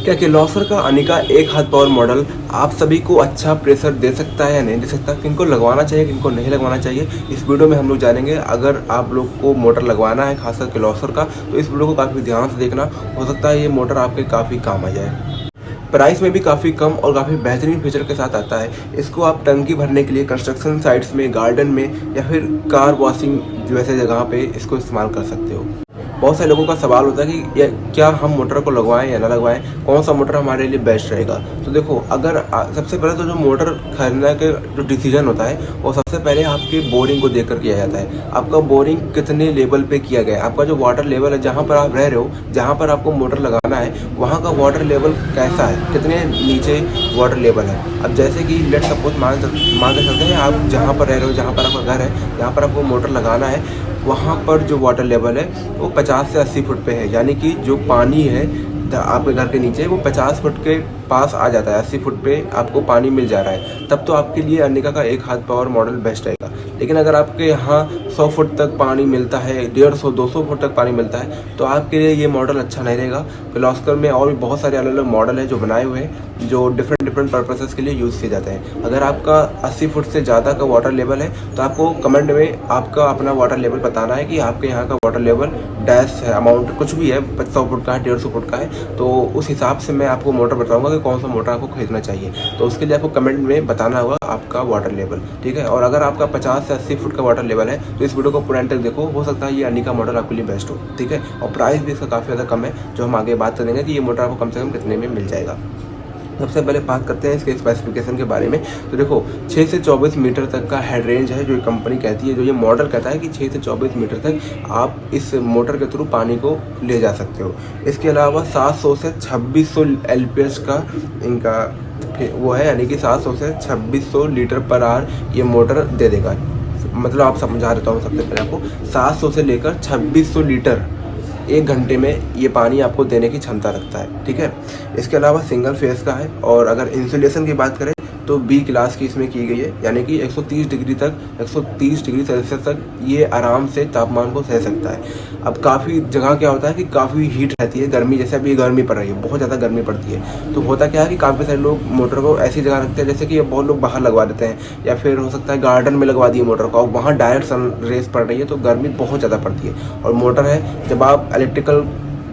क्या किर्लोस्कर का अनिका 1 हाथ पावर मॉडल आप सभी को अच्छा प्रेशर दे सकता है या नहीं दे सकता, किनको लगवाना चाहिए किनको नहीं लगवाना चाहिए, इस वीडियो में हम लोग जानेंगे। अगर आप लोग को मोटर लगवाना है खासकर किर्लोस्कर का, तो इस वीडियो को काफ़ी ध्यान से देखना। हो सकता है ये मोटर आपके काफ़ी काम आ जाए। प्राइस में भी काफ़ी कम और काफ़ी बेहतरीन फीचर के साथ आता है। इसको आप टंकी भरने के लिए कंस्ट्रक्शन साइट्स में, गार्डन में या फिर कार वॉशिंग जैसे जगह पे इसको इस्तेमाल कर सकते हो। बहुत सारे लोगों का सवाल होता है कि क्या हम मोटर को लगवाएं या ना लगवाएं, कौन सा मोटर हमारे लिए बेस्ट रहेगा। तो देखो, अगर सबसे पहले तो जो मोटर खरीदने के जो डिसीजन होता है वो सबसे पहले आपके बोरिंग को देख कर किया जाता है। आपका बोरिंग कितने लेवल पे किया गया है, आपका जो वाटर लेवल है जहाँ पर आप रह रहे हो, जहाँ पर आपको मोटर लगाना है, वहाँ का वाटर लेवल कैसा है, कितने नीचे वाटर लेवल है। अब जैसे कि लेट सपोज मान के चलते हैं, आप जहाँ पर रह रहे हो, जहाँ पर आपका घर है, जहाँ पर आपको मोटर लगाना है, वहाँ पर जो वाटर लेवल है वो 50 से 80 फुट पे है। यानी कि जो पानी है आपके घर के नीचे वो 50 फुट के पास आ जाता है, 80 फुट पे आपको पानी मिल जा रहा है। तब तो आपके लिए अनिका का 1 हाथ पावर मॉडल बेस्ट रहेगा। लेकिन अगर आपके यहाँ 100 फुट तक पानी मिलता है, 150-200 फुट तक पानी मिलता है, तो आपके लिए ये मॉडल अच्छा नहीं रहेगा। किर्लोस्कर में और भी बहुत सारे अलग अलग मॉडल है जो बनाए हुए हैं, जो डिफरेंट पर्पसेस के लिए यूज़ किए जाते हैं। अगर आपका 80 फुट से ज़्यादा का वाटर लेवल है, तो आपको कमेंट में आपका अपना वाटर लेवल बताना है कि आपके यहाँ का वाटर लेवल डैश है, अमाउंट कुछ भी है, 100 फुट का है, 150 फुट का है, तो उस हिसाब से मैं आपको मोटर बताऊंगा कि कौन सा मोटर आपको खरीदना चाहिए। तो उसके लिए आपको कमेंट में बताना होगा आपका वाटर लेवल, ठीक है। और अगर आपका 50 से 80 फुट का वाटर लेवल है, तो इस वीडियो को पूरा एंड तक देखो, हो सकता है ये अनिका मॉडल आपके लिए बेस्ट हो, ठीक है। और प्राइस भी इसका काफ़ी ज़्यादा कम है, जो हम आगे बात करेंगे कि ये मोटर आपको कम से कम कितने में मिल जाएगा। सबसे पहले बात करते हैं इसके स्पेसिफिकेशन के बारे में। तो देखो, 6 से 24 मीटर तक का हेड रेंज है, जो ये कंपनी कहती है, जो ये मॉडल कहता है कि 6 से 24 मीटर तक आप इस मोटर के थ्रू पानी को ले जा सकते हो। इसके अलावा 700 से 2600 LPS का इनका वो है, यानी कि 700 से 2600 लीटर पर आवर ये मोटर दे देगा। मतलब आप समझा देता हूँ सबसे पहले आपको, 700 से लेकर 2600 लीटर 1 घंटे में ये पानी आपको देने की क्षमता रखता है, ठीक है। इसके अलावा सिंगल फेस का है। और अगर इंसुलेशन की बात करें तो B क्लास की इसमें की गई है, यानी कि 130 डिग्री सेल्सियस तक ये आराम से तापमान को सह सकता है। अब काफ़ी जगह क्या होता है कि काफ़ी हीट रहती है, गर्मी, जैसे अभी गर्मी पड़ रही है, बहुत ज़्यादा गर्मी पड़ती है, तो होता क्या है कि काफ़ी सारे लोग मोटर को ऐसी जगह रखते हैं, जैसे कि बहुत लोग बाहर लगवा देते हैं, या फिर हो सकता है गार्डन में लगवा दिए मोटर को, और वहाँ डायरेक्ट सन रेस पड़ रही है, तो गर्मी बहुत ज़्यादा पड़ती है। और मोटर है, जब आप इलेक्ट्रिकल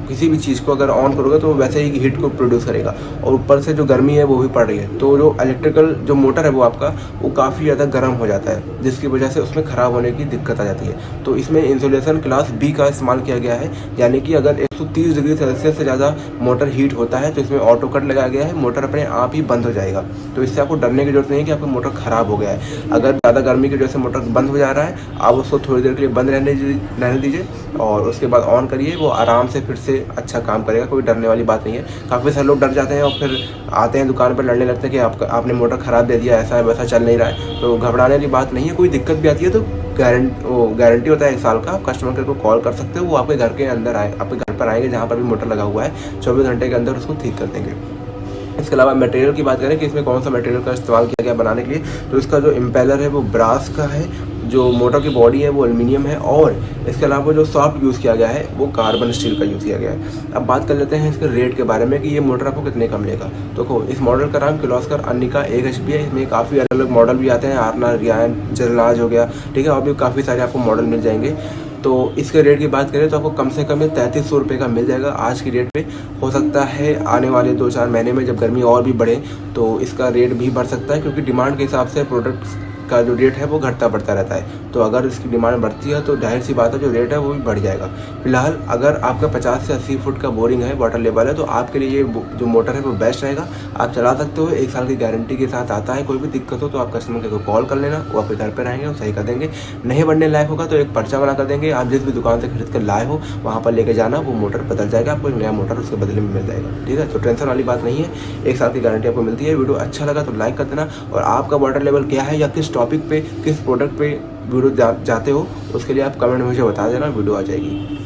किसी भी चीज़ को अगर ऑन करोगे तो वैसे ही हीट को प्रोड्यूस करेगा, और ऊपर से जो गर्मी है वो भी पड़ रही है, तो जो इलेक्ट्रिकल जो मोटर है वो आपका वो काफ़ी ज़्यादा गर्म हो जाता है, जिसकी वजह से उसमें ख़राब होने की दिक्कत आ जाती है। तो इसमें इंसुलेशन क्लास B का इस्तेमाल किया गया है, यानी कि अगर 130 डिग्री सेल्सियस से ज़्यादा मोटर हीट होता है तो इसमें ऑटो कट लगाया गया है, मोटर अपने आप ही बंद हो जाएगा। तो इससे आपको डरने की जरूरत नहीं है कि आपका मोटर ख़राब हो गया है। अगर ज़्यादा गर्मी की वजह से मोटर बंद हो जा रहा है, आप उसको थोड़ी देर के लिए बंद रहने दीजिए और उसके बाद ऑन करिए, वो आराम से फिर से अच्छा काम करेगा। कोई डरने वाली बात नहीं है। काफ़ी सारे लोग डर जाते हैं और फिर आते हैं दुकान पर लड़ने लगते हैं कि आपने मोटर ख़राब दे दिया, ऐसा है वैसा, चल नहीं रहा है। तो घबराने वाली बात नहीं है। कोई दिक्कत भी आती है तो गारंटी होता है 1 साल का, आप कस्टमर केयर को कॉल कर सकते हो, वो आपके घर के अंदर आपके घर पर आएंगे जहाँ पर भी मोटर लगा हुआ है, 24 घंटे के अंदर उसको ठीक कर देंगे। इसके अलावा मटेरियल की बात करें कि इसमें कौन सा मटेरियल का इस्तेमाल किया गया बनाने के लिए, तो इसका जो इम्पेलर है वो ब्रास का है, जो मोटर की बॉडी है वो एल्युमिनियम है, और इसके अलावा जो सॉफ्ट यूज़ किया गया है वो कार्बन स्टील का यूज़ किया गया है। अब बात कर लेते हैं इसके रेट के बारे में कि ये मोटर आपको कितने का मिलेगा। तो देखो, इस मॉडल का नाम किर्लोस्कर अनिका 1 HP है। इसमें काफ़ी अलग अलग मॉडल भी आते हैं, आरना, रियान, जलनाज हो गया, ठीक है, और भी काफ़ी सारे आपको मॉडल मिल जाएंगे। तो इसके रेट की बात करें तो आपको कम से कम 3300 रुपये का मिल जाएगा आज की रेट पे। हो सकता है आने वाले 2-4 महीने में जब गर्मी और भी बढ़े तो इसका रेट भी बढ़ सकता है, क्योंकि डिमांड के हिसाब से प्रोडक्ट्स का जो रेट है वो घटता बढ़ता रहता है। तो अगर इसकी डिमांड बढ़ती है तो जाहिर सी बात है जो रेट है वो भी बढ़ जाएगा। फिलहाल अगर आपका 50 से 80 फुट का बोरिंग है, वाटर लेवल है, तो आपके लिए ये जो मोटर है वो बेस्ट रहेगा। आप चला सकते हो, 1 साल की गारंटी के साथ आता है। कोई भी दिक्कत हो तो आप कस्टमर केयर को कॉल कर लेना, वो आपके घर पर आएंगे और सही कर देंगे। नहीं बनने लायक होगा तो एक पर्चा बना कर देंगे, आप जिस भी दुकान से खरीद कर लाए हो वहाँ पर लेके जाना, वो मोटर बदल जाएगा, आपको एक नया मोटर उसके बदले में मिल जाएगा, ठीक है। तो टेंशन वाली बात नहीं है, 1 साल की गारंटी आपको मिलती है। वीडियो अच्छा लगा तो लाइक कर देना, और आपका वाटर लेवल क्या है या किस टॉपिक पे, किस प्रोडक्ट पे वीडियो जाते हो, उसके लिए आप कमेंट में मुझे बता देना, वीडियो आ जाएगी।